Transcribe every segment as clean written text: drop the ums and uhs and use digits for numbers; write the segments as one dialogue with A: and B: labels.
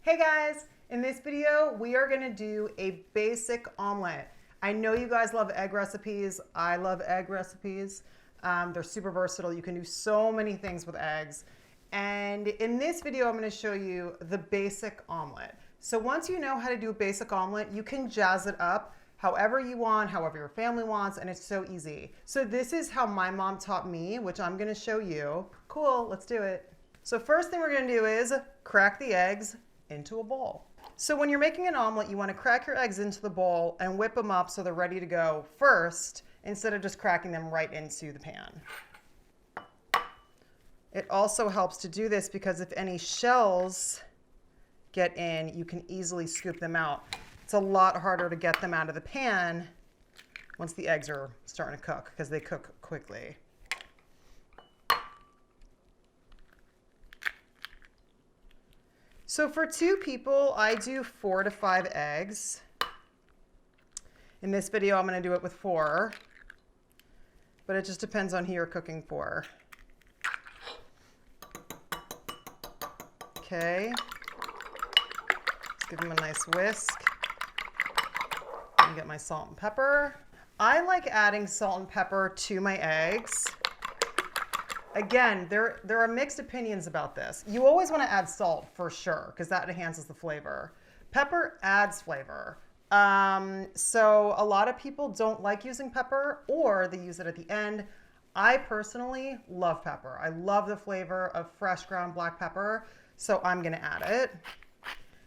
A: Hey guys, in this video, we are gonna do a basic omelet. I know you guys love egg recipes. I love egg recipes. They're super versatile. You can do so many things with eggs. And in this video, I'm gonna show you the basic omelet. So once you know how to do a basic omelet, you can jazz it up however you want, however your family wants, and it's so easy. So this is how my mom taught me, which I'm gonna show you. Cool, let's do it. So first thing we're gonna do is crack the eggs into a bowl. So when you're making an omelet, you want to crack your eggs into the bowl and whip them up so they're ready to go first, instead of just cracking them right into the pan. It also helps to do this because if any shells get in, you can easily scoop them out. It's a lot harder to get them out of the pan once the eggs are starting to cook because they cook quickly. So for 2 people, I do 4 to 5 eggs. In this video, I'm going to do it with 4, but it just depends on who you're cooking for. Okay, let's give them a nice whisk. And get my salt and pepper. I like adding salt and pepper to my eggs. Again, there are mixed opinions about this. You always want to add salt for sure, because that enhances the flavor. Pepper adds flavor. So a lot of people don't like using pepper, or they use it at the end. I personally love pepper. I love the flavor of fresh ground black pepper, so I'm going to add it.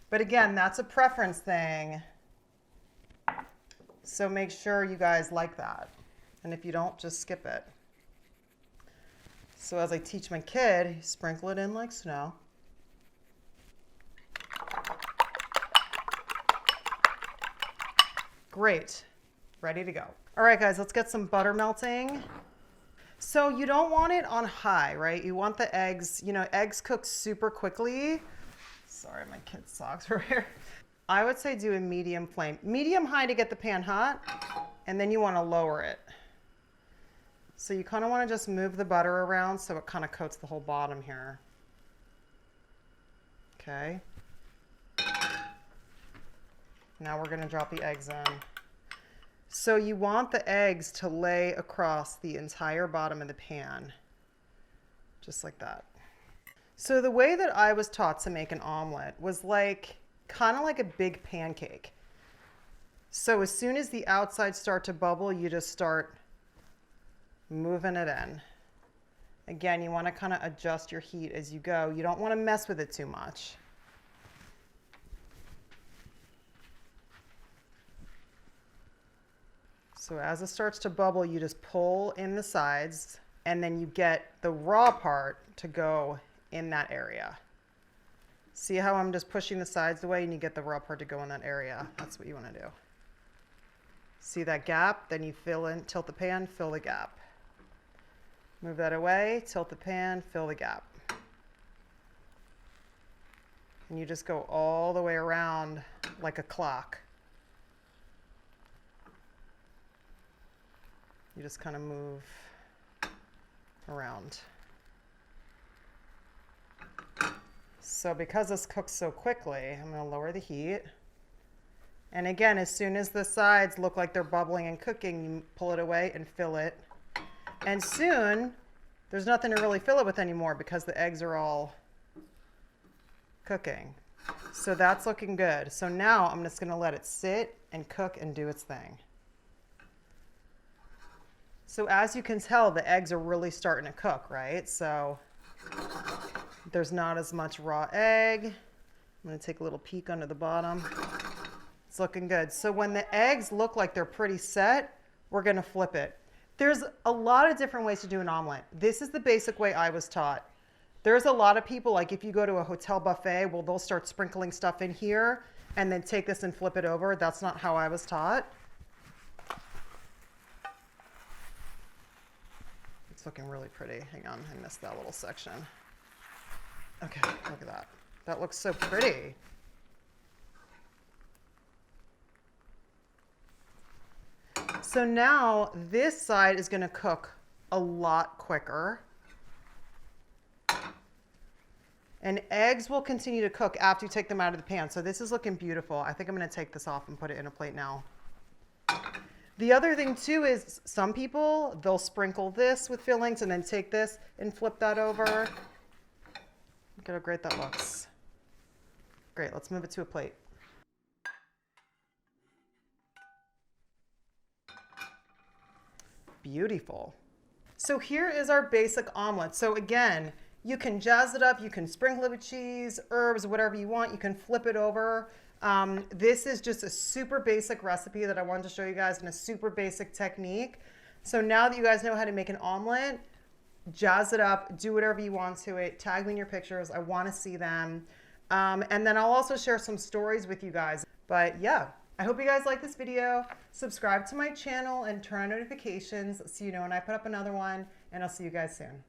A: But again, that's a preference thing. So make sure you guys like that. And if you don't, just skip it. So as I teach my kid, sprinkle it in like snow. Great, ready to go. All right guys, let's get some butter melting. So you don't want it on high, right? You want the eggs, eggs cook super quickly. Sorry, my kid's socks are here. I would say do a medium flame. Medium high to get the pan hot, and then you want to lower it. So you kind of want to just move the butter around so it kind of coats the whole bottom here. Okay. Now we're going to drop the eggs in. So you want the eggs to lay across the entire bottom of the pan, just like that. So the way that I was taught to make an omelet was kind of like a big pancake. So as soon as the outsides start to bubble, you just start moving it in. Again, you want to kind of adjust your heat as you go. You don't want to mess with it too much. So as it starts to bubble, you just pull in the sides, and then you get the raw part to go in that area. See how I'm just pushing the sides away and you get the raw part to go in that area? That's what you want to do. See that gap? Then you tilt the pan, fill the gap. Move that away, tilt the pan, fill the gap. And you just go all the way around like a clock. You just kind of move around. So because this cooks so quickly, I'm going to lower the heat. And again, as soon as the sides look like they're bubbling and cooking, you pull it away and fill it. And soon, there's nothing to really fill it with anymore because the eggs are all cooking. So that's looking good. So now I'm just going to let it sit and cook and do its thing. So as you can tell, the eggs are really starting to cook, right? So there's not as much raw egg. I'm going to take a little peek under the bottom. It's looking good. So when the eggs look like they're pretty set, we're going to flip it. There's a lot of different ways to do an omelet. This is the basic way I was taught. There's a lot of people, like if you go to a hotel buffet, well, they'll start sprinkling stuff in here and then take this and flip it over. That's not how I was taught. It's looking really pretty. Hang on, I missed that little section. Okay, look at that. That looks so pretty. So now this side is going to cook a lot quicker. And eggs will continue to cook after you take them out of the pan. So this is looking beautiful. I think I'm going to take this off and put it in a plate now. The other thing too is some people, they'll sprinkle this with fillings and then take this and flip that over. Look at how great that looks. Great, let's move it to a plate. Beautiful. So here is our basic omelet. So again, you can jazz it up, you can sprinkle it with cheese, herbs, whatever you want. You can flip it over. This is just a super basic recipe that I wanted to show you guys in a super basic technique. So now that you guys know how to make an omelet, jazz it up, do whatever you want to it, tag me in your pictures. I want to see them. And then I'll also share some stories with you guys. But yeah, I hope you guys like this video. Subscribe to my channel and turn on notifications so you know when I put up another one, and I'll see you guys soon.